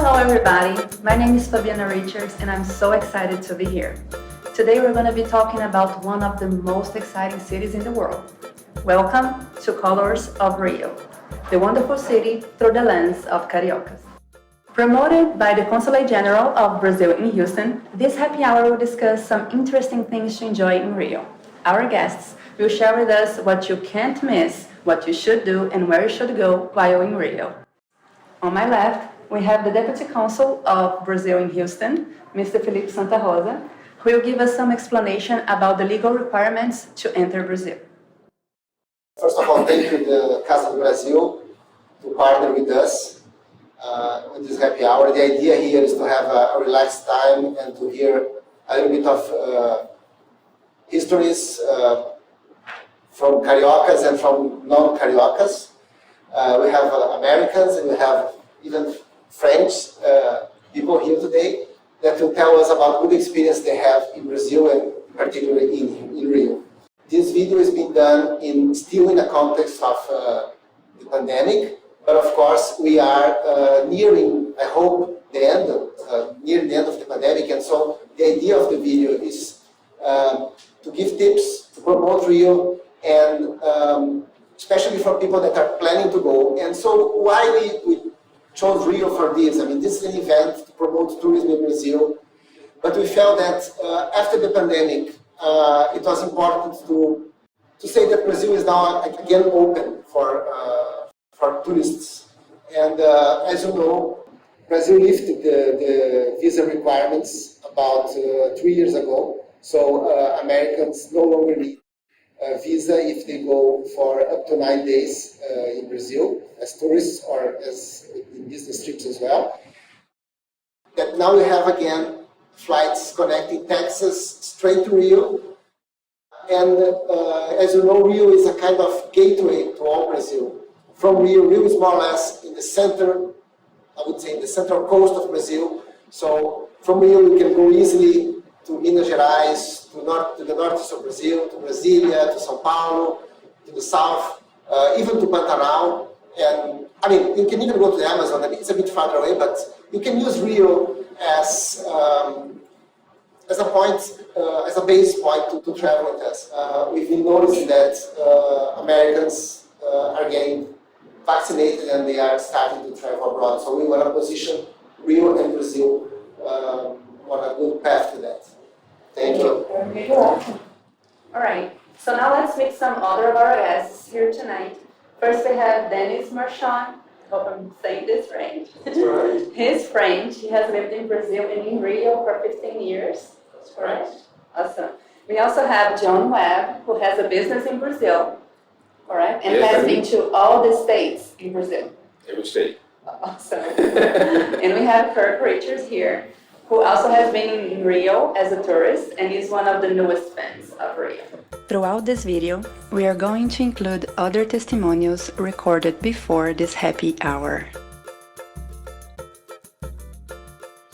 Hello everybody, my name is Fabiana Richards and I'm so excited to be here. Today we're going to be talking about one of the most exciting cities in the world. Welcome to Colors of Rio, the wonderful city through the lens of Cariocas. Promoted by the Consulate General of Brazil in Houston, this happy hour will discuss some interesting things to enjoy in Rio. Our guests will share with us what you can't miss, what you should do, and where you should go while in Rio. On my left, we have the Deputy Consul of Brazil in Houston, Mr. Felipe Santa Rosa, who will give us some explanation about the legal requirements to enter Brazil. First of all, thank you to Casa do Brasil to partner with us with this happy hour. The idea here is to have a relaxed time and to hear a little bit of histories from Cariocas and from non-Cariocas. We have Americans and we have even French people here today that will tell us about good experience they have in Brazil and particularly in Rio. This video is being done still in the context of the pandemic, but of course we are nearing, I hope, near the end of the pandemic, and so the idea of the video is to give tips, to promote Rio, and especially for people that are planning to go. And so why we chose Rio for this? I mean, this is an event to promote tourism in Brazil, but we felt that after the pandemic, it was important to say that Brazil is now again open for tourists. And as you know, Brazil lifted the visa requirements about 3 years ago. So Americans no longer need a visa if they go for up to 9 days in Brazil as tourists or as in business trips as well. That now we have again flights connecting Texas straight to Rio. And as you know, Rio is a kind of gateway to all Brazil. From Rio, Rio is more or less in the center, I would say in the central coast of Brazil. So from Rio you can go easily to Minas Gerais, to the northeast of Brazil, to Brasília, to São Paulo, to the south, even to Pantanal. And I mean, you can even go to the Amazon. I mean, it's a bit farther away, but you can use Rio as a point, as a base point to travel with us. We've been noticing that Americans are getting vaccinated and they are starting to travel abroad. So we want to position Rio and Brazil on a good path to that. Thank you. You're welcome. All right, so now let's meet some other of our guests here tonight. First we have Dennis Marchand. Hope I'm saying this right. That's right. He's French. He has lived in Brazil and in Rio for 15 years. That's correct. Awesome. We also have John Webb, who has a business in Brazil, correct? And Yes, has been to all the states in Brazil. Every state. Awesome. And we have Kirk Richards here, who also has been in Rio as a tourist and is one of the newest fans of Rio. Throughout this video, we are going to include other testimonials recorded before this happy hour.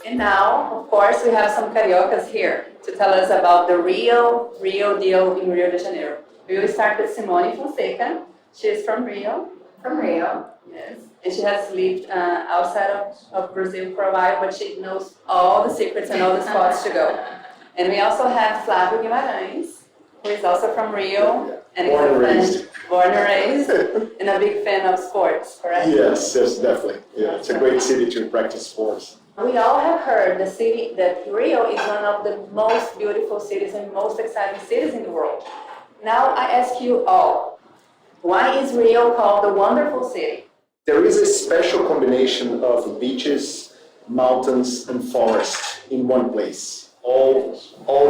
And now, of course, we have some Cariocas here to tell us about the Rio deal in Rio de Janeiro. We will start with Simone Fonseca. She is from Rio. From Rio. Yes. And she has lived outside of Brazil for a while, but she knows all the secrets and all the spots to go. And we also have Flávio Guimarães, who is also from Rio, and born and raised, and a big fan of sports, correct? Yes, definitely. Yeah, it's a great city to practice sports. We all have heard that Rio is one of the most beautiful cities and most exciting cities in the world. Now I ask you all, why is Rio called the wonderful city? There is a special combination of beaches, mountains, and forest in one place, all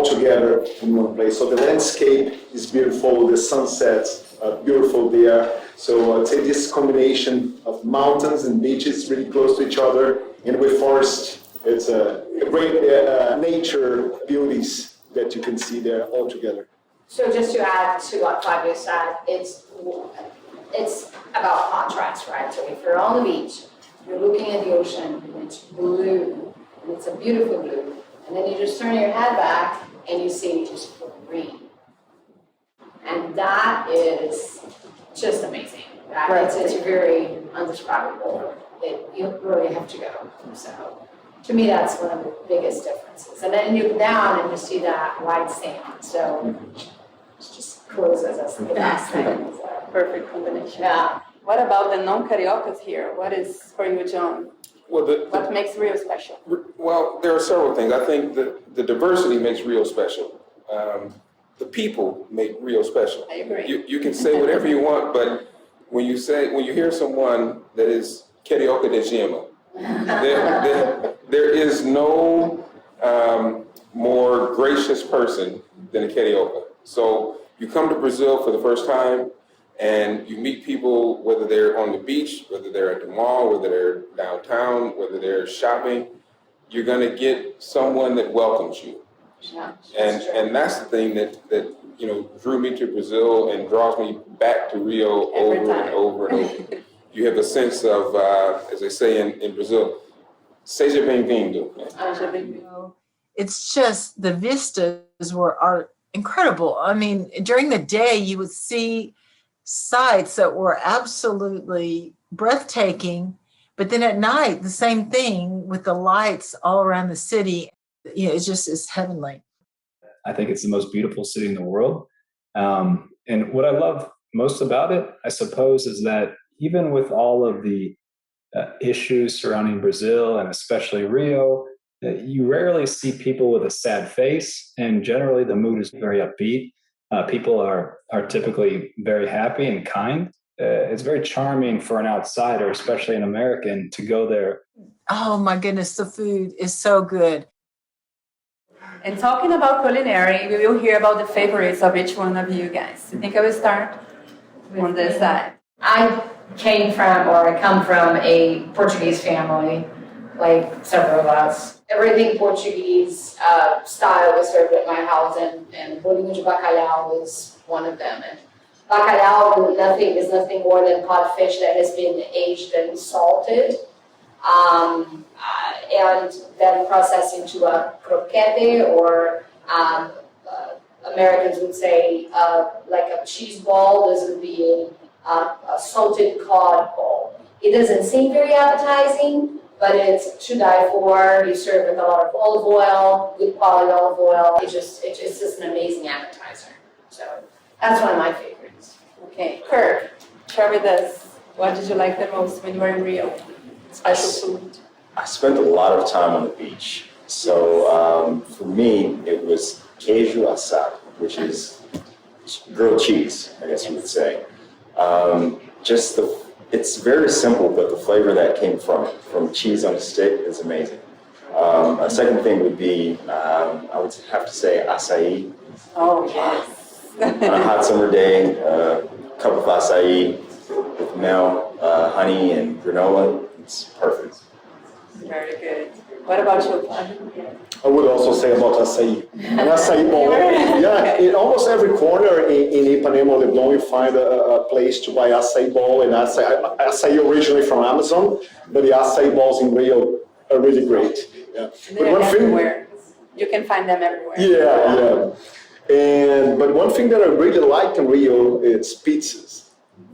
together in one place. So the landscape is beautiful, the sunsets are beautiful there. So I'd say this combination of mountains and beaches really close to each other, and with forest, it's a great nature beauties that you can see there all together. So just to add to what Fabio said, it's about contrast, right? So if you're on the beach, you're looking at the ocean, and it's blue, and it's a beautiful blue, and then you just turn your head back, and you see just green. And that is just amazing. Right? It's very undescribable. you really have to go. So to me, that's one of the biggest differences. And then you go down and you see that white sand. So it just closes us the last thing. So, Perfect combination. yeah. What about the non-cariocas here? What is for you, John? Well, What makes Rio special? well, there are several things. I think the diversity makes Rio special. The people make Rio special. I agree. You can say whatever you want, but when you hear someone that is Carioca de Gema, there is no more gracious person than a Carioca. So you come to Brazil for the first time and you meet people, whether they're on the beach, whether they're at the mall, whether they're downtown, whether they're shopping, you're gonna get someone that welcomes you. Yeah, And that's the thing that drew me to Brazil and draws me back to Rio Every over and time. over and over. You have a sense of, as they say in Brazil, seja bem-vindo. It's just the vistas are incredible. I mean, during the day, you would see sights that were absolutely breathtaking. But then at night, the same thing with the lights all around the city. It's heavenly. I think it's the most beautiful city in the world. And what I love most about it, I suppose, is that even with all of the issues surrounding Brazil and especially Rio, you rarely see people with a sad face, and generally the mood is very upbeat. People are typically very happy and kind. It's very charming for an outsider, especially an American, to go there. Oh my goodness, the food is so good. And talking about culinary, we will hear about the favorites of each one of you guys. I think I will start on this side. I come from a Portuguese family, like several of us. Everything Portuguese style was served at my house, and bolinho de bacalhau was one of them. And bacalhau is nothing more than codfish that has been aged and salted, and then processed into a croquete, or Americans would say like a cheese ball. This would be a salted cod ball. It doesn't seem very appetizing, but it's to die for. You serve with a lot of olive oil, good quality olive oil. It's just an amazing appetizer. So that's one of my favorites. Okay, Kirk, share with us, what did you like the most when you were in Rio? Special food. I spent a lot of time on the beach. So for me, it was queijo assado, which is grilled cheese, I guess you would say. It's very simple, but the flavor that came from cheese on a stick is amazing. A second thing would be, I would have to say acai. Oh, yes. On a hot summer day, a cup of acai with milk, honey, and granola, it's perfect. Very good. What about you, Flavio? I would also say about acai. An acai bowl. Yeah, in almost every corner in Ipanema or Leblon, you find a place to buy acai bowl. And acai originally from Amazon, but the acai balls in Rio are really great. Yeah. And they're everywhere. You can find them everywhere. Yeah. But one thing that I really liked in Rio is pizzas.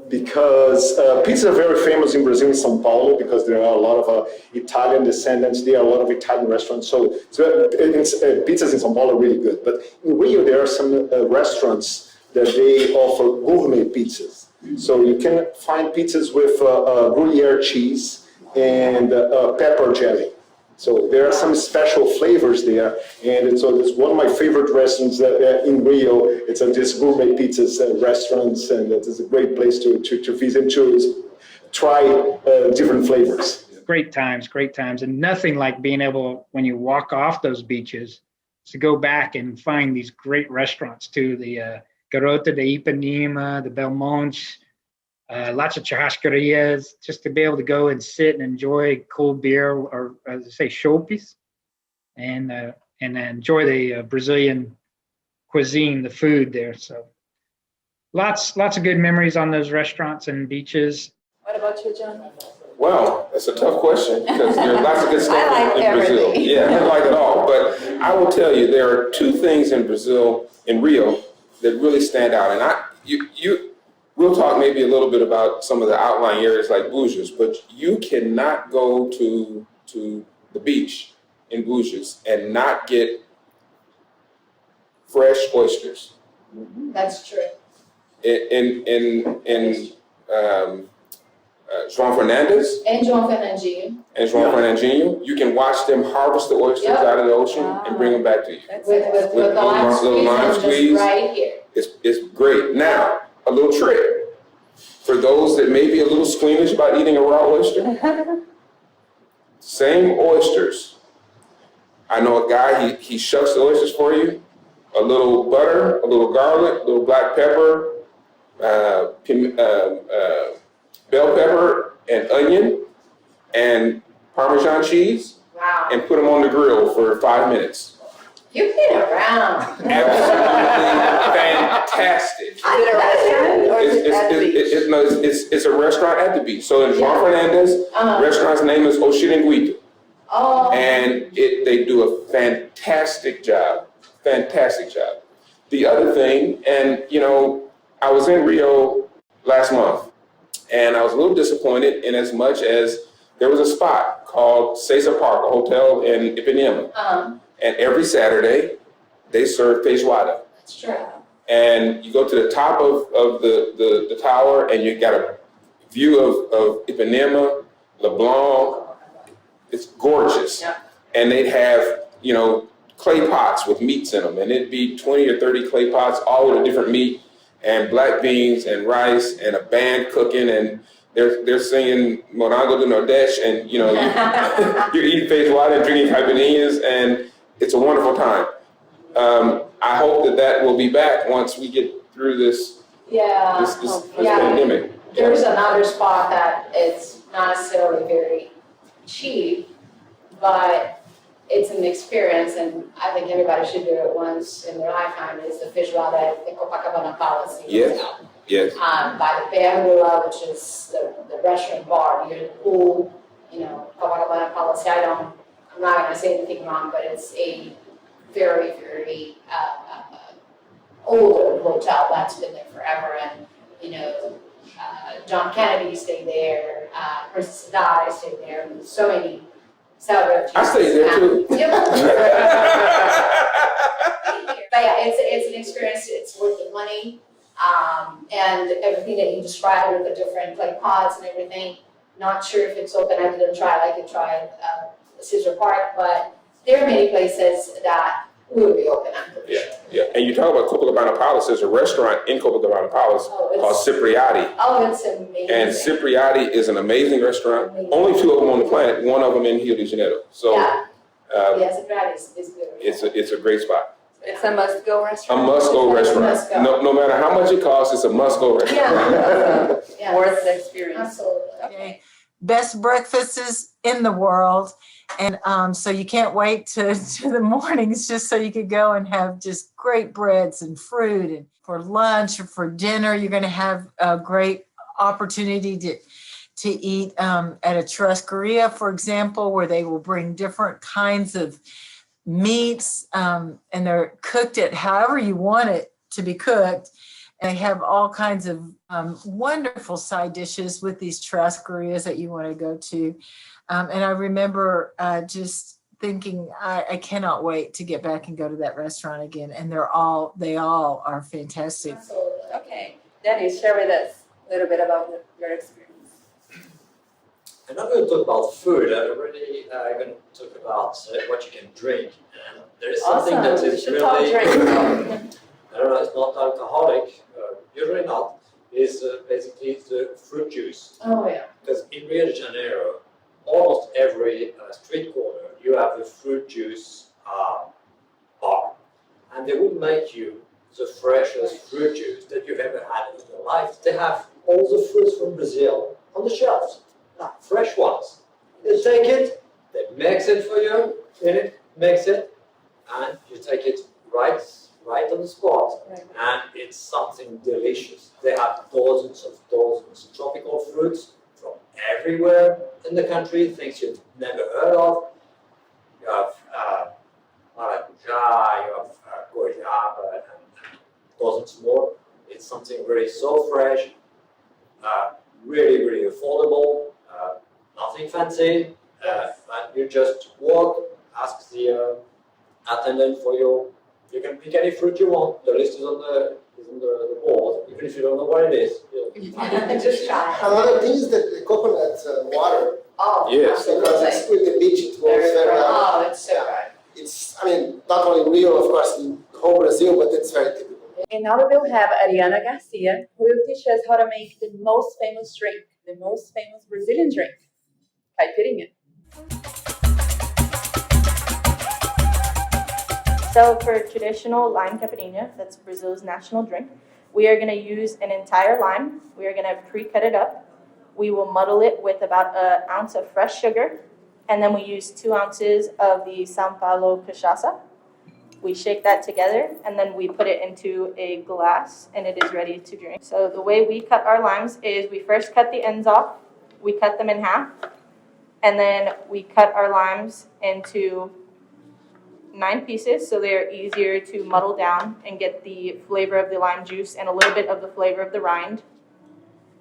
Because pizzas are very famous in Brazil, in São Paulo, because there are a lot of Italian descendants. There are a lot of Italian restaurants. So pizzas in São Paulo are really good. But in Rio, there are some restaurants that they offer gourmet pizzas. So you can find pizzas with Gruyere cheese and pepper jelly. So there are some special flavors there, and it's one of my favorite restaurants in Rio. It's this gourmet pizzas restaurants, and it is a great place to visit, to try different flavors. Great times, and nothing like being able, when you walk off those beaches, to go back and find these great restaurants too. The Garota de Ipanema, the Belmonte. Lots of churrascarias, just to be able to go and sit and enjoy cold beer, or as I say, chopes, and enjoy the Brazilian cuisine, the food there. So lots of good memories on those restaurants and beaches. What about you, John? Well, it's a tough question because there's lots of good stuff I like in Brazil. everything. Yeah, I like it all. But I will tell you, there are two things in Brazil, in Rio, that really stand out. And we'll talk maybe a little bit about some of the outlying areas like Búzios, but you cannot go to the beach in Búzios and not get fresh oysters. That's true. In João Fernandes And João Fernandinho, and João Fernandinho, you can watch them harvest the oysters Yep. out of the ocean and bring them back to you. with the little lime lime squeeze, and squeeze. just right here. It's great. Now, a little trick for those that may be a little squeamish about eating a raw oyster. Same oysters. I know a guy, he shucks the oysters for you. A little butter, a little garlic, a little black pepper, bell pepper and onion and Parmesan cheese, Wow. and put them on the grill for 5 minutes. You've been around. Absolutely fantastic. Is it a restaurant or is it at the beach? No, it's a restaurant at the beach. So in João Fernandes, restaurant's name is O Xiringuito. Oh. And they do a fantastic job. Fantastic job. The other thing, and I was in Rio last month, and I was a little disappointed in as much as there was a spot called Cesar Park, a hotel in Ipanema. And every Saturday, they serve feijoada. That's true. And you go to the top of the tower, and you got a view of Ipanema, LeBlanc. It's gorgeous. Yeah. And they'd have, clay pots with meats in them. And it'd be 20 or 30 clay pots, all with a different meat, and black beans and rice, and a band cooking, and they're singing Morango do Nordeste, and you're eating feijoada and drinking caipirinhas, and it's a wonderful time. I hope that will be back once we get through this Yeah. pandemic. There's another spot that is not necessarily very cheap, but it's an experience, and I think everybody should do it once in their lifetime, is the feijoada at the Copacabana Palace. Yes. By the Pergola, which is the restaurant bar near the pool, Copacabana Palace. I'm not gonna say anything wrong, but it's a very, very older hotel that's been there forever, and John Kennedy stayed there, Princess Di stayed there, and so many celebrities. I stayed there too. But yeah, it's an experience. It's worth the money, and everything that you described with the different clay pots and everything. Not sure if it's open. I didn't try. I could try Cesar Park, but there are many places that will be open. I'm pretty sure. Yeah. And you talk about Copacabana Palace. There's a restaurant in Copacabana Palace called Cipriati. Oh, it's amazing. And Cipriati is an amazing restaurant. Amazing. Only 2 of them on the planet. One of them in Rio de Janeiro. So yes, Cipriati is good. it's a great spot. It's a must-go A restaurant. must-go It's a restaurant. must-go. No matter how much it costs, it's a must-go restaurant. Yeah. Worth the experience. Absolutely. Okay. Best breakfasts in the world. And so you can't wait to the mornings just so you could go and have just great breads and fruit. And for lunch or for dinner, you're going to have a great opportunity to eat at a churrascaria, for example, where they will bring different kinds of meats and they're cooked at however you want it to be cooked. And they have all kinds of wonderful side dishes with these churrascarias that you want to go to. And I remember just thinking, I cannot wait to get back and go to that restaurant again. And they all are fantastic. Absolutely. Okay, Danny, share with us a little bit about your experience. I'm not going to talk about food. I'm really going to talk about what you can drink. And there is something Awesome. that We is should talk really, drink. I don't know, it's not alcoholic, usually not, is basically the fruit juice. Oh, yeah. Because in Rio de Janeiro, almost every street corner, you have the fruit juice bar. And they will make you the freshest fruit juice that you've ever had in your life. They have all the fruits from Brazil on the shelves, fresh ones. You take it, they mix it for you, clean it, mix it, and you take it right on the spot. Right. And it's something delicious. They have dozens of tropical fruits from everywhere in the country, things you've never heard of. You have maracujá, you have goiaba, and dozens more. It's something really so fresh, really, really affordable, nothing fancy. And you just walk, ask the attendant for you can pick any fruit you want. The list is on the board, even if you don't know what it is. Just try. Another thing is the coconut water, Oh, Yes. because it's with the beach, it goes very well. Oh, it's so good. It's, I mean, not only in Rio, of course, in whole Brazil, but it's very typical. And now we'll have Ariana Garcia, who will teach us how to make the most famous drink, the most famous Brazilian drink, caipirinha. So for traditional lime caipirinha, that's Brazil's national drink, we are going to use an entire lime. We are going to pre-cut it up. We will muddle it with about an ounce of fresh sugar, and then we use 2 ounces of the São Paulo cachaça. We shake that together, and then we put it into a glass, and it is ready to drink. So the way we cut our limes is we first cut the ends off, we cut them in half, and then we cut our limes into 9 pieces, so they're easier to muddle down and get the flavor of the lime juice and a little bit of the flavor of the rind,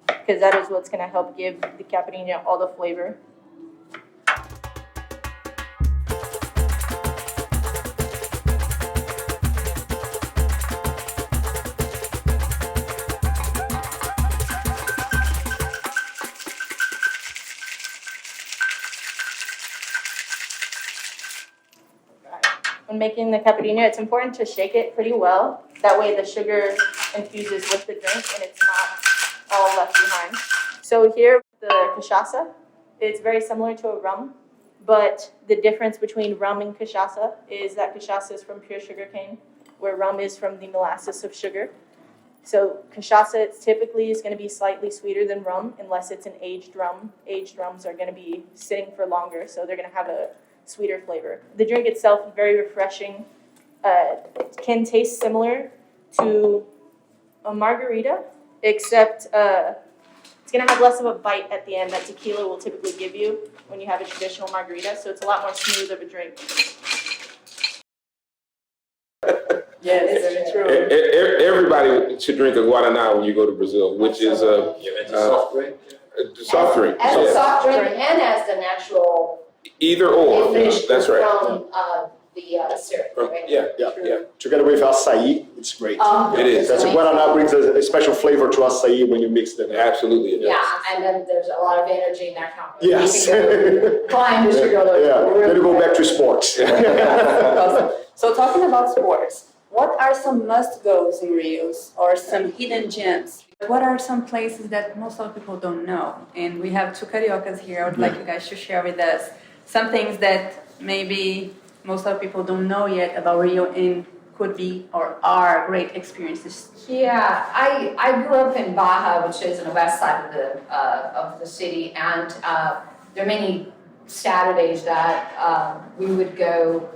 because that is what's going to help give the caipirinha all the flavor. When making the caipirinha, it's important to shake it pretty well. That way the sugar infuses with the drink and it's not all left behind. So here, the cachaça, it's very similar to a rum, but the difference between rum and cachaça is that cachaça is from pure sugarcane, where rum is from the molasses of sugar. So cachaça typically is going to be slightly sweeter than rum unless it's an aged rum. Aged rums are going to be sitting for longer, so they're going to have a sweeter flavor. The drink itself is very refreshing. It can taste similar to a margarita, except it's going to have less of a bite at the end that tequila will typically give you when you have a traditional margarita, so it's a lot more smooth of a drink. Yes, very true. Everybody should drink a Guaraná when you go to Brazil, which is a Soft drink. soft drink. As a Yeah. soft drink and as the natural Either or. finish That's right. from the syrup, right? Yeah. Yeah. Together with açaí, it's great. It is. That's Guaraná brings a special flavor to açaí when you mix them. Absolutely. It Yeah, does. and then there's a lot of energy in that company. Yes. You can go climb the sugar load. Yeah, then you go back to sports. Awesome. So talking about sports, what are some must-goes in Rios or some hidden gems? What are some places that most of the people don't know? And we have 2 cariocas here. I would like you guys to share with us some things that maybe most of the people don't know yet about Rio and could be or are great experiences. Yeah, I grew up in Baja, which is on the west side of the city, and there are many Saturdays that we would go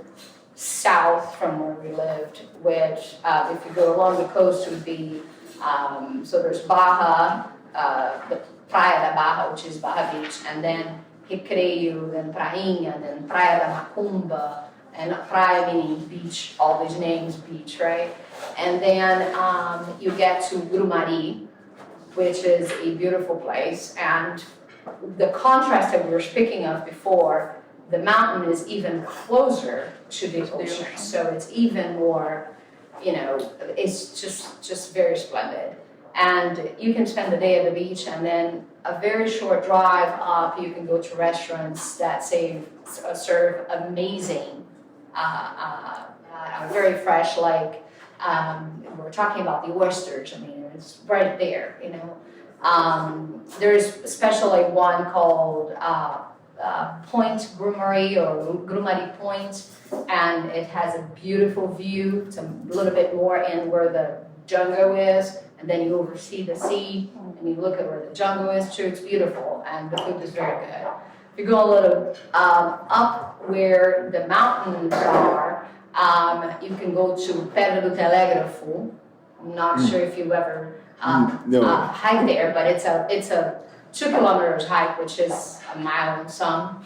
south from where we lived, which if you go along the coast would be, so there's Baja, the Praia da Baja, which is Baja Beach, and then Recreio, then Prainha, then Praia da Macumba, and Praia meaning beach, all these names beach, right? And then you get to Grumari, which is a beautiful place, and the contrast that we were speaking of before, the mountain is even closer to the ocean, so it's even more, it's just very splendid. And you can spend the day at the beach, and then a very short drive up, you can go to restaurants that serve amazing, very fresh, like we're talking about the oysters. I mean, it's right there, There's especially one called Point Grumari or Grumari Point, and it has a beautiful view. It's a little bit more in where the jungle is, and then you oversee the sea, and you look at where the jungle is too. It's beautiful, and the food is very good. If you go a little up where the mountains are, you can go to Pedra do Telégrafo. I'm not sure if you ever hike there, but it's a 2 kilometers hike, which is a mile and some.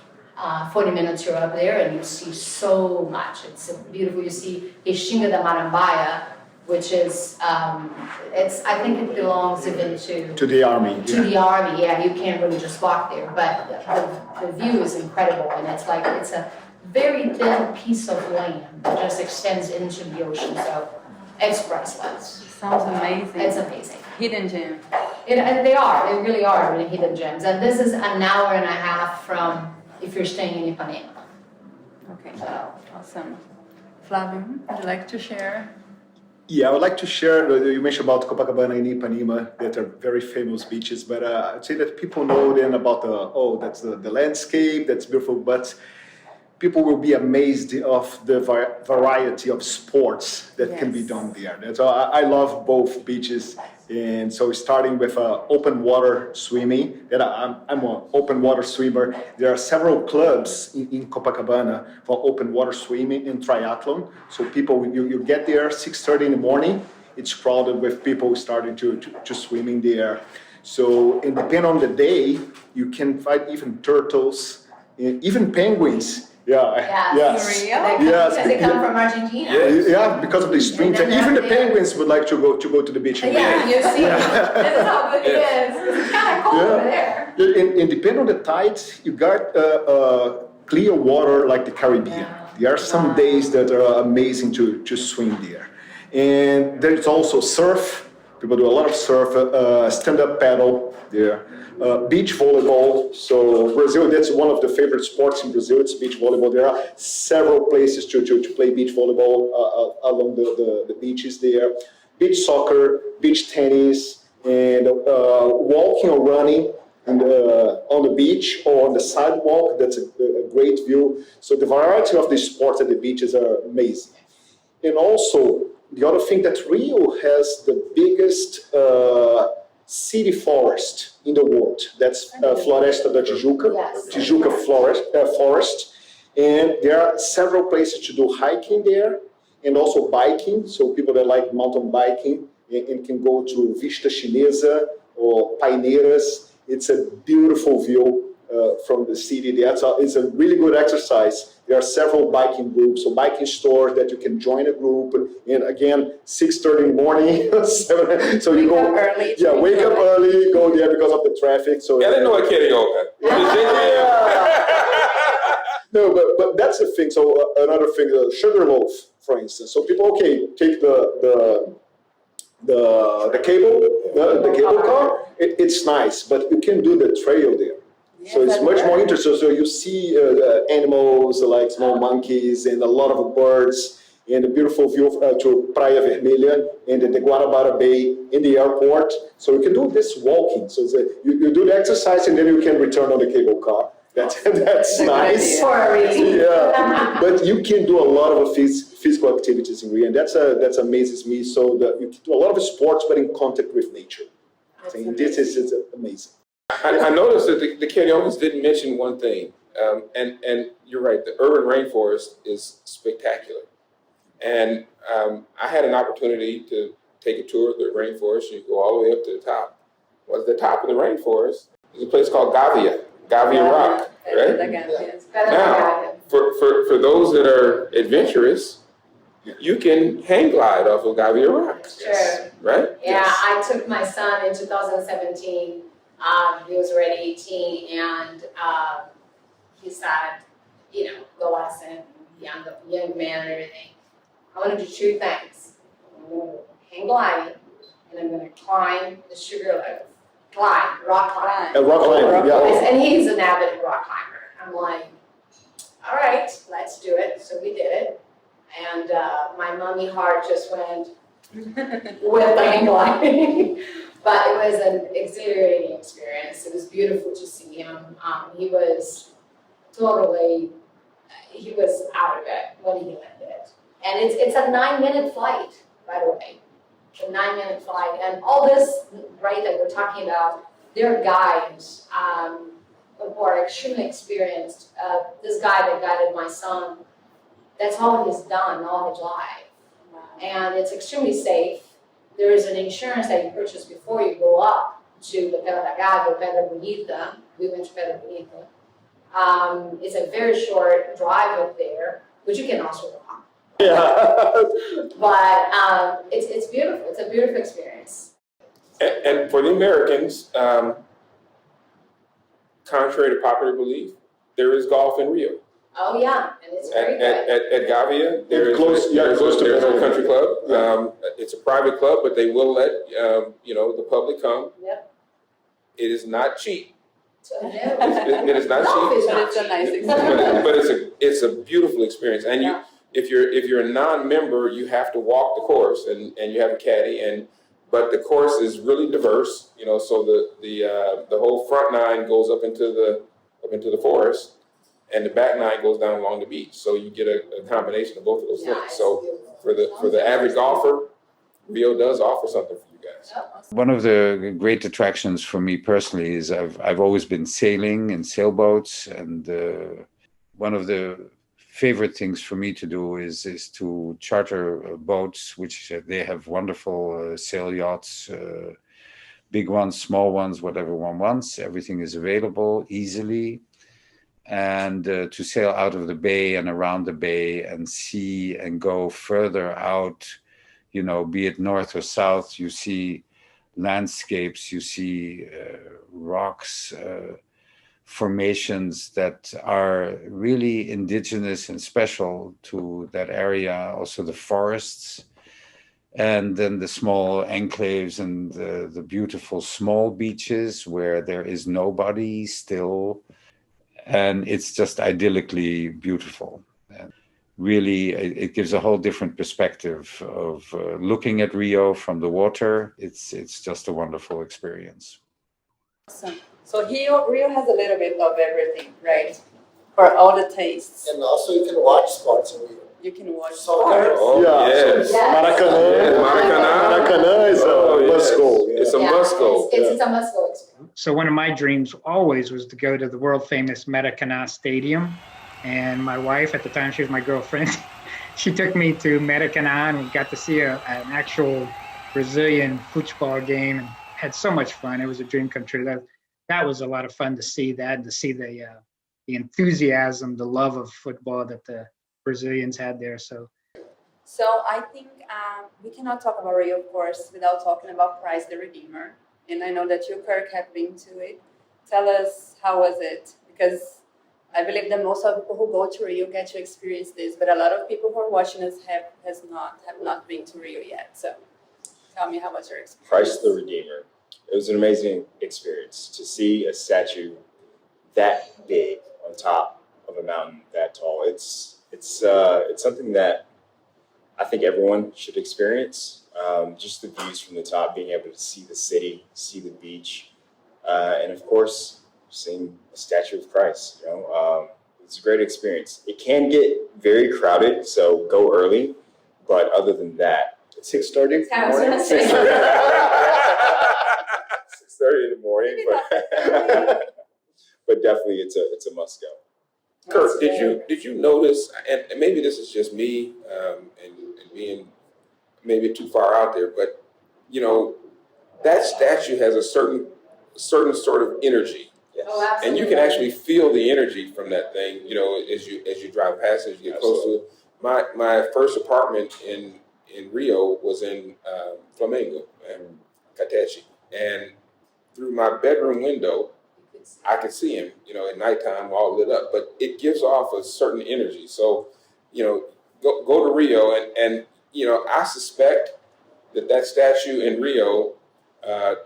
40 minutes you're up there, and you see so much. It's beautiful. You see Restinga da Marambaia, which is, I think it belongs even To the army. to the army. Yeah, you can't really just walk there, but the view is incredible, and it's a very thin piece of land that just extends into the ocean, so it's priceless. Sounds amazing. It's amazing. Hidden gem. They really are really hidden gems, and this is an hour and a half from if you're staying in Ipanema. Okay, So, awesome. Flavio, would you like to share? Yeah, I would like to share, you mentioned about Copacabana and Ipanema, that are very famous beaches, but I'd say that people know then about that's the landscape, that's beautiful, but people will be amazed of the variety of sports that can be done there. So I love both beaches, and so starting with open water swimming, and I'm an open water swimmer. There are several clubs in Copacabana for open water swimming and triathlon. So people, you get there 6:30 in the morning, it's crowded with people starting to swim in there. So, and depending on the day, you can find even turtles, even penguins. Yes. Yes. Because they come from Argentina. Yeah, because of the streams. And even the penguins would like to go to the beach. Yeah, you see, this is how good it is. It's kind of cold over there. And depending on the tides, you got clear water like the Caribbean. There are some days that are amazing to swim there. And there's also surf. People do a lot of surf, stand-up paddle there. Beach volleyball. So Brazil, that's one of the favorite sports in Brazil. It's beach volleyball. There are several places to play beach volleyball along the beaches there. Beach soccer, beach tennis, and walking or running on the beach or on the sidewalk. That's a great view. So the variety of the sports at the beaches are amazing. And also, the other thing that Rio has the biggest city forest in the world. That's Floresta da Tijuca, Tijuca Forest. And there are several places to do hiking there and also biking. So people that like mountain biking and can go to Vista Chinesa or Paineiras. It's a beautiful view from the city. It's a really good exercise. There are several biking groups, so biking stores that you can join a group. And again, 6:30 in the morning, 7, so you go early. Yeah, wake up early, go there because of the traffic. So Illinois karaoke. No, but that's the thing. So another thing, the sugar loaf, for instance. So people, take the cable car. It's nice, but you can do the trail there. So it's much more interesting. So you see animals like small monkeys and a lot of birds and a beautiful view to Praia Vermelha and the Guanabara Bay in the airport. So you can do this walking. So you do the exercise and then you can return on the cable car. That's nice. Yeah, but you can do a lot of physical activities in Rio, and that's amazes me. So that you can do a lot of sports, but in contact with nature. And this is amazing. I noticed that the Cariocas didn't mention one thing, and you're right, the urban rainforest is spectacular. And I had an opportunity to take a tour of the rainforest. You go all the way up to the top. Well, at the top of the rainforest is a place called Gavia Rock, right? Now, for those that are adventurous, you can hang glide off of Gavia Rock, right? Yeah, I took my son in 2017. He was already 18, and he said, adolescent, young man, and everything. I want to do two things. I'm going to hang gliding, and I'm going to climb the Sugar Loaf. Rock climb. Rock climbing, yeah. And he's an avid rock climber. I'm like, all right, let's do it. So we did it, and my mummy heart just went with the hang gliding. But it was an exhilarating experience. It was beautiful to see him. He was out of it when he landed. And it's a 9-minute flight, by the way. It's a 9-minute flight. And all this, right, that we're talking about, they're guides who are extremely experienced. This guy that guided my son, that's all he's done all his life. And it's extremely safe. There is an insurance that you purchase before you go up to the Pedra da Gávea, Pedra Bonita. We went to Pedra Bonita. It's a very short drive up there, but you can also walk. Yeah. But it's beautiful. It's a beautiful experience. And for the Americans, contrary to popular belief, there is golf in Rio. Oh yeah, and it's very good. At Gavia, there's Close- yeah, close to there's a Gavia. country club. It's a private club, but they will let the public come. Yep. It is not cheap. So, no. It is not Golf cheap, is But not it's a cheap. nice but, experience. it's a beautiful experience. And Yeah. if you're a non-member, you have to walk the course, and you have a caddy, but the course is really diverse. So the whole front nine goes up into the forest, and the back nine goes down along the beach. So you get a combination of both of those Yeah, things. it's So beautiful. for the average golfer, Rio does offer something for you guys. One of the great attractions for me personally is I've always been sailing in sailboats, and one of the favorite things for me to do is to charter boats, which they have wonderful sail yachts, big ones, small ones, whatever one wants. Everything is available easily, and to sail out of the bay and around the bay and see and go further out, be it north or south. You see landscapes, you see rocks, formations that are really indigenous and special to that area. Also the forests, and then the small enclaves and the beautiful small beaches where there is nobody still, and it's just idyllically beautiful. And really, it gives a whole different perspective of looking at Rio from the water. It's just a wonderful experience. Awesome. So Rio has a little bit of everything, right? For all the tastes. And also you can watch sports in Rio. You can watch Soccer. sports. Oh, Yeah, yes. so Maracanã. Maracanã is a must go. It's a must go. It's a must go experience. So one of my dreams always was to go to the world famous Maracanã Stadium. And my wife, at the time she was my girlfriend, she took me to Maracanã, and we got to see an actual Brazilian football game, and had so much fun. It was a dream come true. That was a lot of fun to see that, and to see the enthusiasm, the love of football that the Brazilians had there. So I think we cannot talk about Rio, of course, without talking about Christ the Redeemer. And I know that you, Kirk, have been to it. Tell us, how was it? Because I believe that most of the people who go to Rio get to experience this, but a lot of people who are watching us have not been to Rio yet. So tell me, how was your experience? Christ the Redeemer. It was an amazing experience to see a statue that big on top of a mountain that tall. It's something that I think everyone should experience. Just the views from the top, being able to see the city, see the beach, and of course, seeing a statue of Christ. It's a great experience. It can get very crowded, so go early. But other than that, 6:30. I was gonna say. 6:30 in the morning, but definitely it's a must go. Kurt, did you notice, and maybe this is just me and being maybe too far out there, but that statue has a certain sort of energy, Yes. Oh, absolutely. and you can actually feel the energy from that thing. As you drive past it, as you get close to it. My first apartment in Rio was in Flamengo and Catete, and through my bedroom window, I could see him, at nighttime all lit up, but it gives off a certain energy. So, go to Rio and I suspect that statue in Rio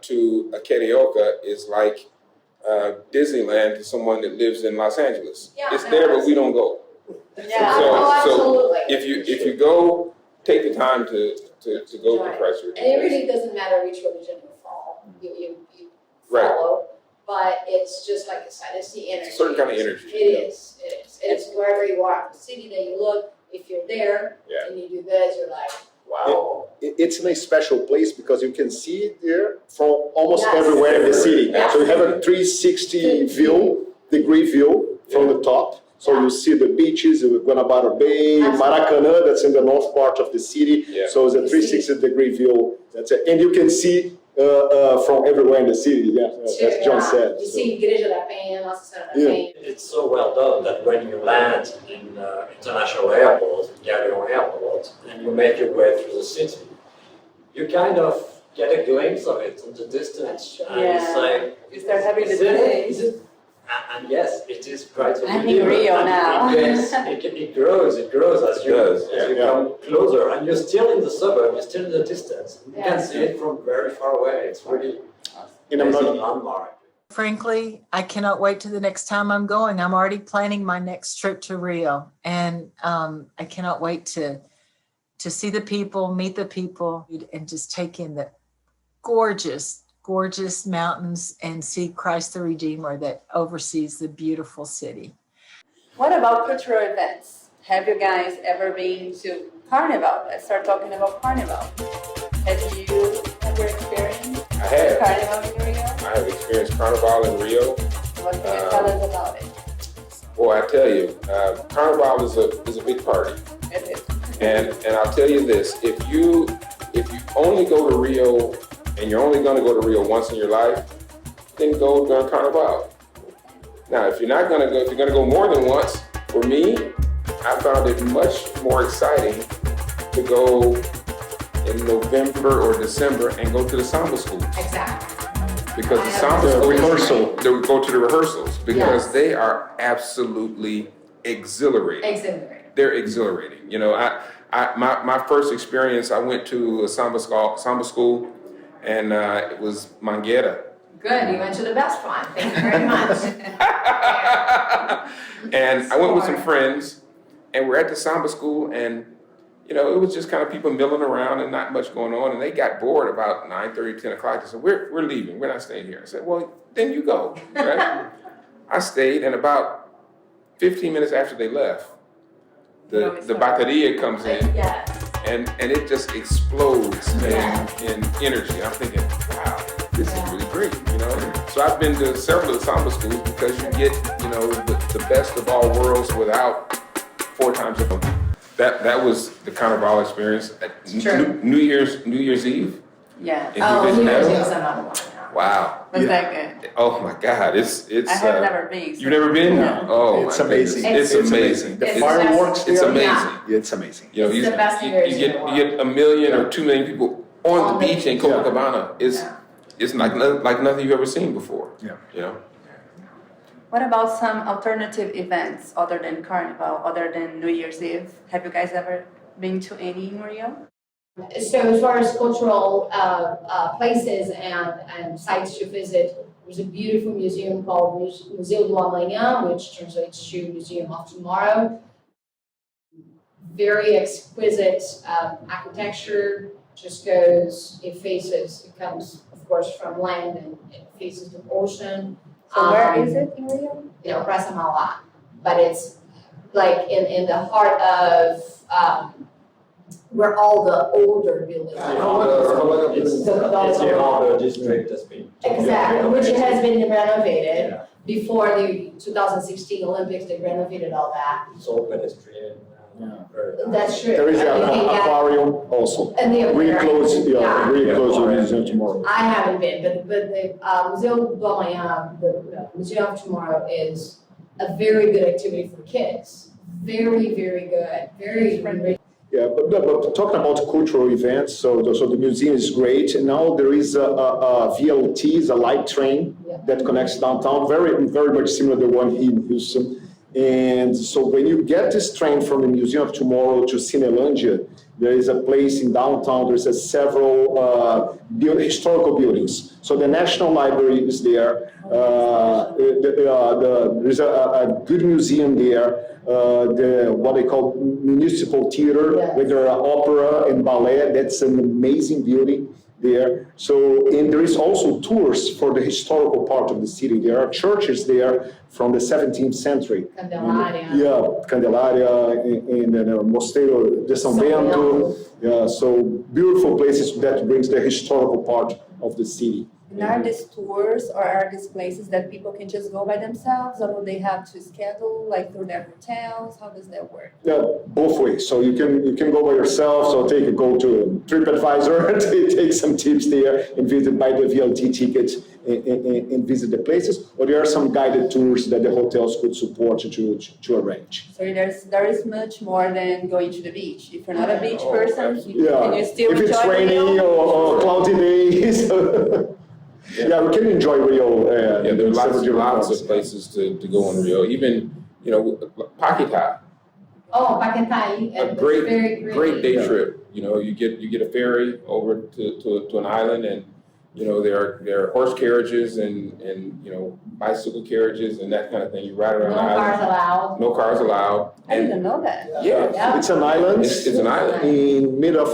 to a Carioca is like Disneyland to someone that lives in Los Angeles. Yeah, it's no, there, but we don't go. Yeah. So- Oh, absolutely. If you go, take the time to go to Christ And it really doesn't matter which religion you Right. follow, but it's just like I said, it's the energy. It's a certain kind of energy. It is. It's wherever you are, the city that you look, if you're there Yeah. and you do this, you're like, wow. It's in a special place because you can see it there from almost Yes. everywhere in the city. Yes. So you have a 360 view from the top. So you see the beaches, Guanabara Bay, Absolutely. Maracanã, that's in the north part of the city. Yeah. So it's a 360-degree view. That's it. And you can see from everywhere in the city. Yeah, as John said. You So. see Igreja da Penha, Nossa Senhora da Yeah. Penha. It's so well done that when you land in international airport, Galeon Airport, and you make your way through the city, you kind of get a glimpse of it in the distance, and you say, You start having the is it? day. Is it? And yes, it is quite a I'm big in deal. Rio And now. Yes, it grows as you, does, as you yeah. come closer, and you're still in the suburb, you're still in the distance. You Yeah. can see it from very far away. It's really And I'm amazing not, landmark. Frankly, I cannot wait to the next time I'm going. I'm already planning my next trip to Rio, and I cannot wait to see the people, meet the people, and just take in the gorgeous, gorgeous mountains and see Christ the Redeemer that oversees the beautiful city. What about cultural events? Have you guys ever been to Carnival? Let's start talking about Carnival. Have you ever experienced I have. Carnival in Rio? I have experienced Carnival in Rio. What can you tell us about it? Boy, I tell you, Carnival is a big party. It is. And I'll tell you this, if you only go to Rio and you're only gonna go to Rio once in your life, then go during Carnival. Now, if you're gonna go more than once, for me, I found it much more exciting to go in November or December and go to the samba school. Exactly. Because the I samba The school, rehearsal. they would go to the rehearsals because Yes. they are absolutely exhilarating. Exhilarating. They're exhilarating. You know, my first experience, I went to a samba school, and it was Mangueira. Good, you went to the best one. Thank you very much. And I went with some friends, and we're at the samba school, and you know, it was just kind of people milling around and not much going on, and they got bored about 9:30, 10 o'clock. They said, we're leaving, we're not staying here. I said, well, then you go, right? I stayed, and about 15 minutes after they left, the bateria comes in, Yes. and it just explodes in energy. I'm thinking, wow, this is really great, you know? So I've been to several of the samba schools because you get, you know, the best of all worlds without 4 times of them. That was the Carnival experience. True. New Year's Eve. Yeah. If you Oh, didn't New Year's have Eve it. is another one. Wow. Was that good? Oh my God, it's. I have never been. You've never been? No. Oh, It's my amazing. goodness. It's amazing. The It's fireworks. It's there, amazing. Yeah, it's amazing. You know, It's the best New Year's you Eve in the get 1 million or 2 million people on the beach in Copacabana. It's like nothing you've ever seen before. Yeah. You know. What about some alternative events other than Carnival, other than New Year's Eve? Have you guys ever been to any in Rio? So as far as cultural places and sites to visit, there's a beautiful museum called Museu do Amanhã, which translates to Museum of Tomorrow. Very exquisite architecture, it comes, of course, from land and it faces the ocean. So where is it in Rio? You know, Praça Mauá, but it's like in the heart of where all the older buildings are. It's the harbor district that's been. Exactly, which has been renovated. Yeah. Before the 2016 Olympics, they renovated all that. It's all pedestrian. Very nice. That's true. There is I an mean, they got- aquarium also. And the Really aquarium. close, Yeah. really close to the museum tomorrow. I haven't been, but the Museu do Amanhã, the Museum of Tomorrow is a very good activity for kids. Very, very good, very friendly. Yeah, but talking about cultural events, so the museum is great. And now there is a VLT, is a light train that connects downtown, very, very much similar to the one in Houston. And so when you get this train from the Museum of Tomorrow to Cinelândia, there is a place in downtown, there's several historical buildings. So the National Library is there. There's a good museum there. What they call Municipal Theater, where there are opera and ballet. That's an amazing building there. So, and there is also tours for the historical part of the city. There are churches there from the 17th century. Candelaria. Yeah, Candelaria and Mosteiro de São Bento. Yeah, so beautiful places that brings the historical part of the city. And are these tours or are these places that people can just go by themselves, or do they have to schedule like through their hotels? How does that work? Yeah, both ways. So you can go by yourself. So go to TripAdvisor, take some tips there, and buy the VLT ticket and visit the places. Or there are some guided tours that the hotels could support to arrange. So there is much more than going to the beach. If you're not a beach person, Yeah, can you still if it's enjoy rainy Rio? or cloudy days. Yeah, we can enjoy Rio. Yeah, there are lots parts. of places to go in Rio. Even, Paquetá, Oh, Paquetá, a and it's very great day trip. You get a ferry over to an island, and there are horse carriages and bicycle carriages and that kind of thing. You ride around No the island. cars allowed. No cars allowed. I didn't know that. Yeah, It's an island. it's an island. In mid of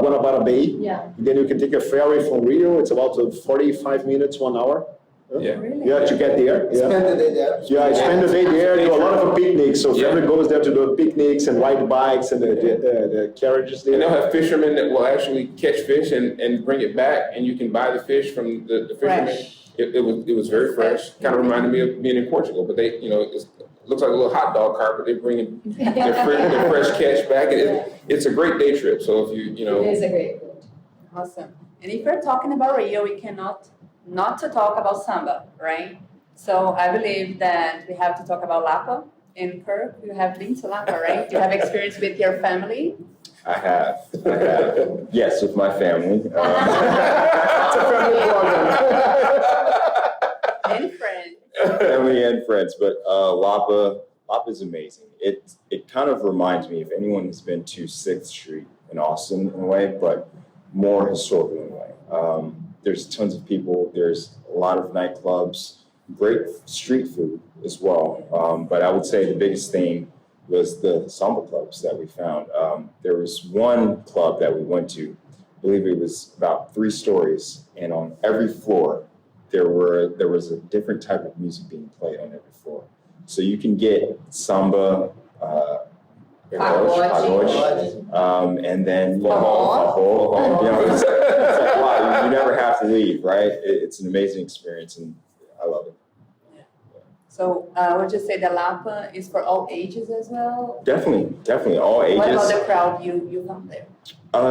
Guanabara Bay. Yeah. Then you can take a ferry from Rio. It's about 45 minutes, 1 hour. Yeah. Really? Yeah, to get there. Yeah. Spend the day there. Yeah, I spend the day there, do a lot of picnics. So Yeah. family goes there to do picnics and ride bikes and the carriages there. And they'll have fishermen that will actually catch fish and bring it back, and you can buy the fish from the fishermen. Fresh. It was very fresh. Kind of reminded me of being in Portugal, but it looks like a little hot dog cart, but they're bringing their fresh catch back. It's a great day trip. So if It is a great food. Awesome. And if we're talking about Rio, we cannot not to talk about samba, right? So I believe that we have to talk about Lapa. And Kirk, you have been to Lapa, right? You have experience with your family. I have. Yes, with my family. It's a family program. And friends. Family and friends, but Lapa is amazing. It kind of reminds me, if anyone has been to 6th Street in Austin in a way, but more historical in a way. There's tons of people. There's a lot of nightclubs, great street food as well. But I would say the biggest thing was the samba clubs that we found. There was one club that we went to, I believe it was about 3 stories, and on every floor there was a different type of music being played on every floor. So you can get samba, Pagode. and then it's like, wow, you never have to leave, right? It's an amazing experience, and I love it. So would you say that Lapa is for all ages as well? Definitely, all ages. What about the crowd you found there?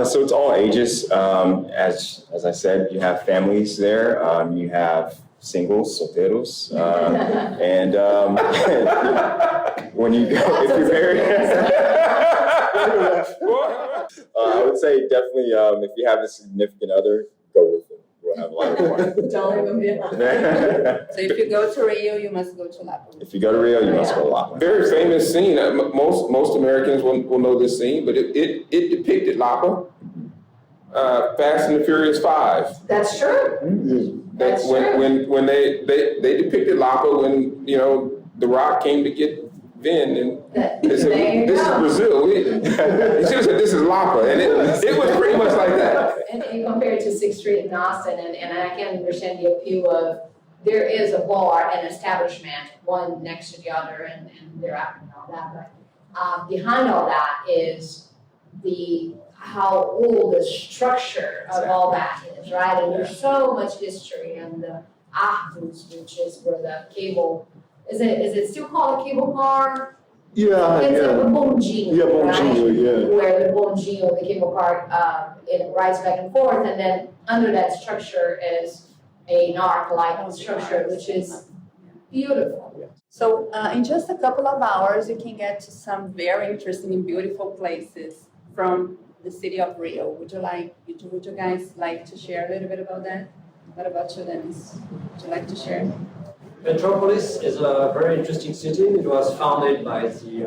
So it's all ages. As I said, you have families there. You have singles, solteros, and when you go, if you're married, I would say definitely if you have a significant other, go with them. We'll have a lot of fun. So if you go to Rio, you must go to Lapa. If you go to Rio, you must go to Lapa. Very famous scene. Most Americans will know this scene, but it depicted Lapa. Fast and the Furious 5. That's true. That's true. When they depicted Lapa when The Rock came to get Vin, and they said, "This is Brazil." He should have said, "This is Lapa," and it was pretty much like that. And compared to 6th Street in Austin, and I can understand the appeal of there is a bar, an establishment, one next to the other, and they're out and all that. But behind all that is how old the structure of all that is, right? And there's so much history, and the Arcos, which is where the cable is it still called a cable car? Yeah, It's yeah. a bondinho, Yeah, bondinho, right? yeah. Where the bondinho, the cable car, it rides back and forth, and then under that structure is an arc-like structure, which is beautiful. So in just a couple of hours, you can get to some very interesting and beautiful places from the city of Rio. Would you guys like to share a little bit about that? What about you, Dennis? Would you like to share? Metropolis is a very interesting city. It was founded by the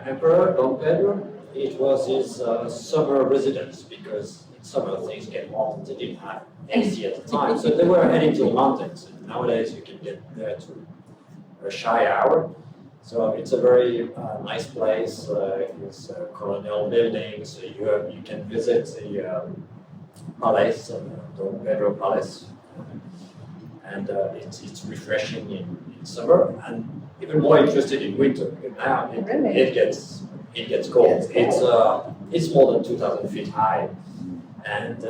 Emperor Dom Pedro. It was his summer residence because in summer things get hot. They didn't have AC at the time, so they were heading to the mountains. And nowadays you can get there to a shy hour. So it's a very nice place. It's colonial buildings. You can visit the palace, Dom Pedro Palace. And it's refreshing in summer, and even more interested in winter. Now it gets cold. It's more than 2,000 feet high, and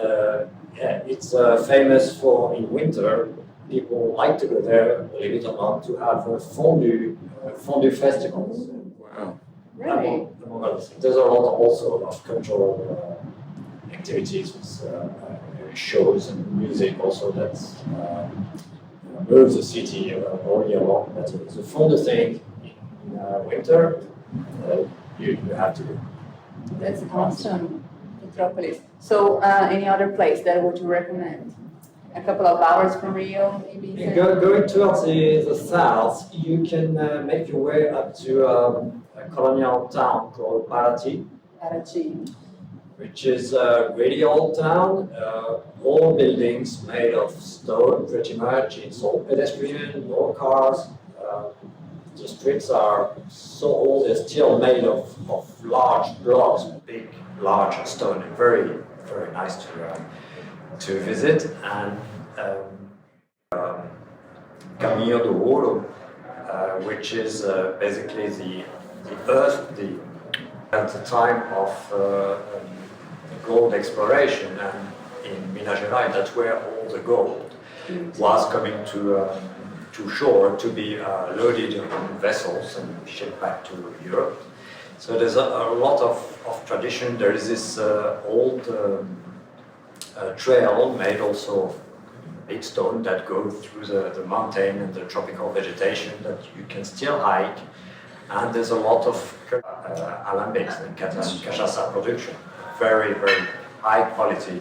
Yeah, it's famous for in winter. People like to go there, believe it or not, to have fondue festivals. Wow. Among other things. There's a lot also of cultural activities with shows and music also that moves the city all year long. But the fondue thing in winter, you have to do. That's awesome, Metropolis. So, any other place that would you recommend? A couple of hours from Rio, maybe? Going towards the south, you can make your way up to a colonial town called Paraty, Paraty. which is a really old town. All buildings made of stone, pretty much. It's all pedestrian, no cars. The streets are so old, they're still made of large blocks, big, large stone, and very, very nice to visit. And Caminho do Ouro, which is basically the earth, at the time of gold exploration, and in Minas Gerais, that's where all the gold was coming to shore to be loaded on vessels and shipped back to Europe. So there's a lot of tradition. There is this old trail made also of big stone that go through the mountain and the tropical vegetation that you can still hike. And there's a lot of alambics and cachaça production. Very, very high quality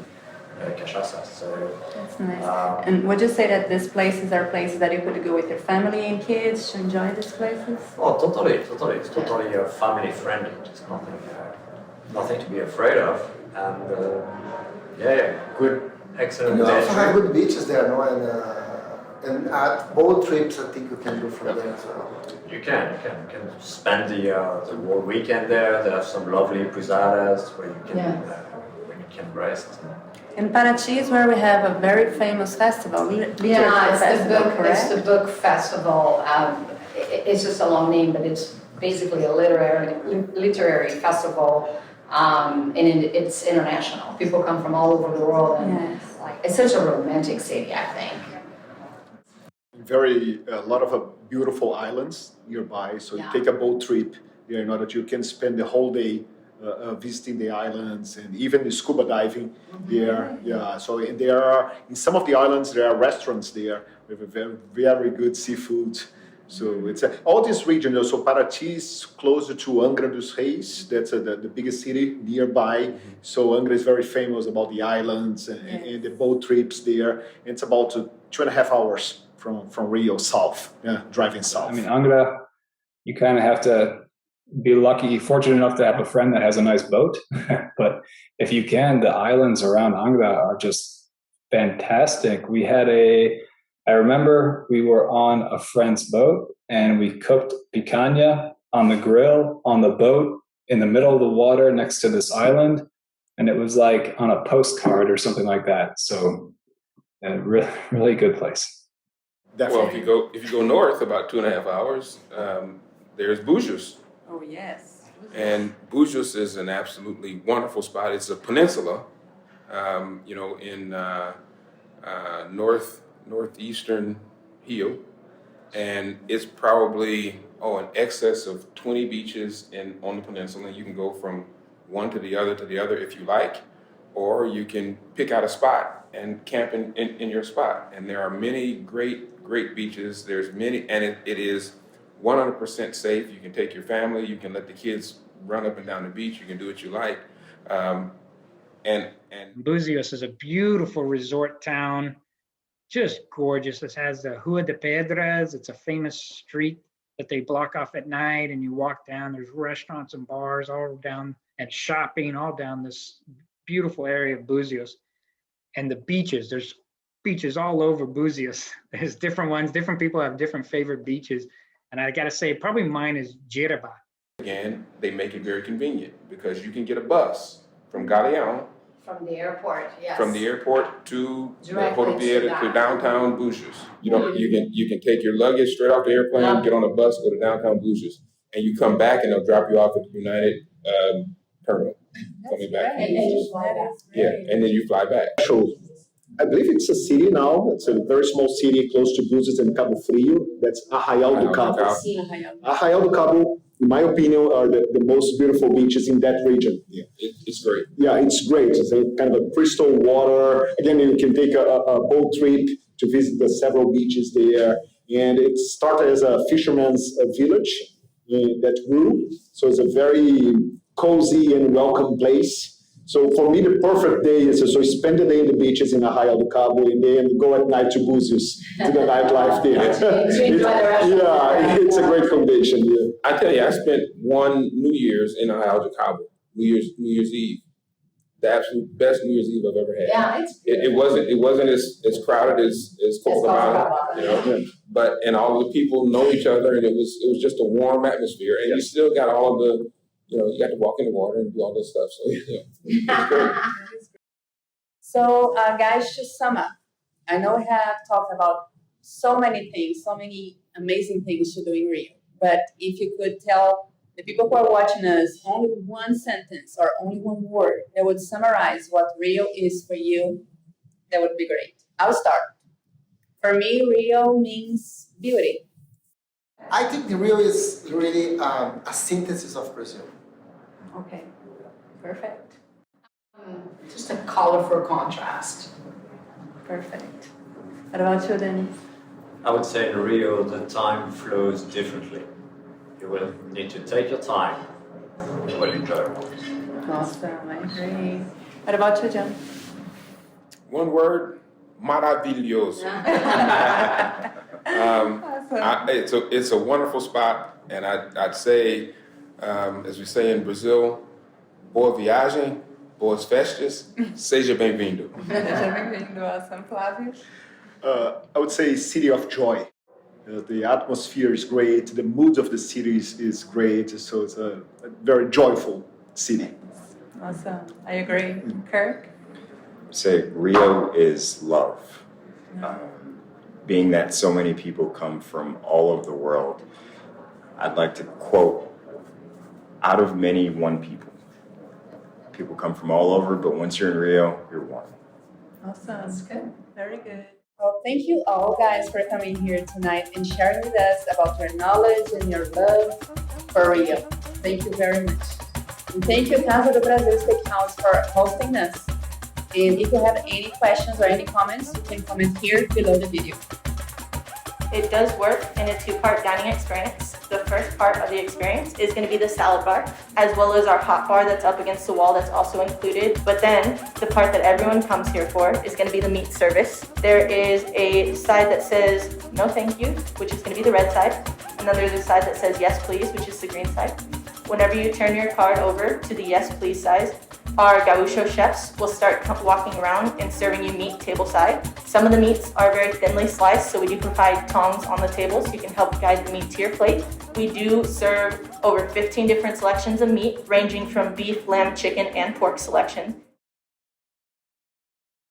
cachaça. So, That's nice. And would you say that these places are places that you could go with your family and kids to enjoy these places? oh, totally. It's totally family friendly. There's nothing to be afraid of. And good, excellent. You also day have trip. good beaches there, no? And at boat trips, I think you can do from there as well. You can spend the whole weekend there. There are some lovely posadas where you can rest. In Paraty is where we have a very famous festival, literature Yeah, festival, it's the correct? book festival. It's just a long name, but it's basically a literary festival, and it's international. People come from all over the world, and it's such a romantic city, I think. A lot of beautiful islands nearby. So you take a boat trip there in order that you can spend the whole day visiting the islands and even scuba diving there. Yeah. So there are in some of the islands there are restaurants there with a very, very good seafood. So it's all this region. So Paraty is closer to Angra dos Reis. That's the biggest city nearby. So Angra is very famous about the islands and the boat trips there. It's about 2.5 hours from Rio south, driving south. I mean, Angra, you kind of have to be fortunate enough to have a friend that has a nice boat. But if you can, the islands around Angra are just fantastic. I remember we were on a friend's boat and we cooked picanha on the grill on the boat in the middle of the water next to this island. And it was like on a postcard or something like that. So really, really good place. Definitely. Well, if you go north about 2.5 hours, there's Búzios. Oh, yes. And Búzios is an absolutely wonderful spot. It's a peninsula, in northeastern Rio, and it's probably in excess of 20 beaches on the peninsula. You can go from one to the other if you like, or you can pick out a spot and camp in your spot. And there are many great beaches. There's many, and it is 100% safe. You can take your family. You can let the kids run up and down the beach. You can do what you like. And Búzios is a beautiful resort town, just gorgeous. It has the Rua de Pedras. It's a famous street that they block off at night, and you walk down. There's restaurants and bars all down, and shopping all down this beautiful area of Búzios. And the beaches, there's beaches all over Búzios. There's different ones. Different people have different favorite beaches. And I got to say, probably mine is Jiraba. again, they make it very convenient because you can get a bus from Galeão, From the airport, yes. from the airport to Directly Rodoviária to to downtown Búzios. You can take your luggage straight off the airplane, get on a bus, go to downtown Búzios, and you come back and they'll drop you off at the United terminal. Coming back. And then you fly back. Yeah, and then you fly back. I believe it's a city now. It's a very small city close to Búzios and Cabo Frio. That's Arraial do Cabo. Arraial do Cabo, in my opinion, are the most beautiful beaches in that region. Yeah. It's great. Yeah, it's great. It's a kind of a crystal water. Again, you can take a boat trip to visit the several beaches there. And it started as a fisherman's village that grew. So it's a very cozy and welcome place. So for me, the perfect day is to spend the day in the beaches in Arraial do Cabo and then go at night to Búzios, to the nightlife there. Yeah, it's a great foundation. Yeah. I tell you, I spent one New Year's in Arraial do Cabo, New Year's Eve. The absolute best New Year's Eve I've ever had. Yeah, It wasn't as crowded as Copacabana, you know, but and all the people know each other, and it was just a warm atmosphere, and you still got all of the, you know, you got to walk in the water and do all this stuff. So yeah, it's great. So, guys, to sum up, I know we have talked about so many things, so many amazing things to do in Rio. But if you could tell the people who are watching us only one sentence or only one word that would summarize what Rio is for you, that would be great. I'll start. For me, Rio means beauty. I think the Rio is really a synthesis of Brazil. Okay, perfect. Just a colorful contrast. Perfect. What about you, Danny? I would say in Rio, the time flows differently. You will need to take your time. You will enjoy it. Awesome, I agree. What about you, John? One word, maravilhoso. Awesome. It's a wonderful spot, and I'd say, as we say in Brazil, boa viagem, boas festas, seja bem-vindo. Seja bem-vindo. Awesome, Flávio. I would say city of joy. The atmosphere is great. The mood of the city is great. So it's a very joyful city. Awesome, I agree. Kirk? Say Rio is love. Being that so many people come from all over the world, I'd like to quote, out of many, one people. People come from all over, but once you're in Rio, you're one. Awesome. That's good. Very good. Well, thank you all, guys, for coming here tonight and sharing with us about your knowledge and your love for Rio. Thank you very much. And thank you, Casa do Brasil Steakhouse, for hosting us. And if you have any questions or any comments, you can comment here below the video. It does work in a two-part dining experience. The first part of the experience is going to be the salad bar, as well as our hot bar that's up against the wall that's also included. But then the part that everyone comes here for is going to be the meat service. There is a side that says no thank you, which is going to be the red side. And then there's a side that says yes please, which is the green side. Whenever you turn your card over to the yes please side, our Gaúcho chefs will start walking around and serving you meat tableside. Some of the meats are very thinly sliced, so we do provide tongs on the table so you can help guide the meat to your plate. We do serve over 15 different selections of meat, ranging from beef, lamb, chicken, and pork selection.